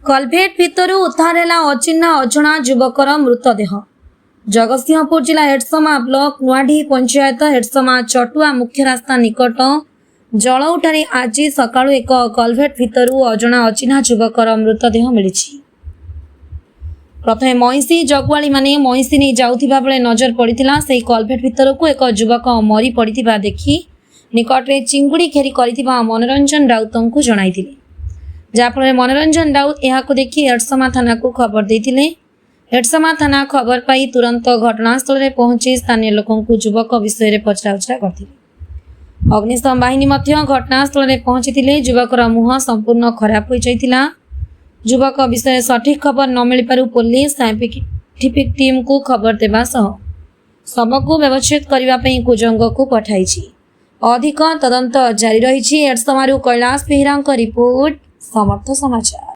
कलभेट भितरु उद्धार है अचिन्हा अजणा युवकर मृतदेह। जगतसिंहपुर जिला हेडसमा ब्लॉक नुआढ़ी पंचायत हेडसमा चटुआ मुख्य रास्ता निकट जलउठारे आज सकाळु एक कलभेट भितरु अजणा अचिन्हा युवकर मृतदेह मिलिछि। प्रथमे महिषी जगुआली माने महिषी नहीं जाउथिबा बेले नजर पड़िथिला सेही कलभेट भितरकु एक युवक मरी पड़िथिबा देखि निकटरे चिंगुड़ी घेरी करिथिबा मनोरंजन राउतंकु जणाइथिले। जाफल मनोरंजन राउत यहां देखि हेडसमा थाना को खबर देथिले। हेडसमा थाना खबर पाई तुरंत घटनास्थल में पहुंची स्थानीय लोकों को युवक विषय पचराउचरा करथिले। अग्निशम बाहिनी मध्य घटनास्थल में पहुंची युवकर मुह संपूर्ण खराब हो जाइथिला। युवक विषय सठिक खबर न मिल पारु पुलिस साइंटिफिक टीम को खबर देबा सह शव को व्यवस्थित करबा पई कुजंग को पठाइछि। अधिक तदंत जारी रहिछि। हेडसमारू कैलाश बेहरा रिपोर्ट समर्थ समाचार।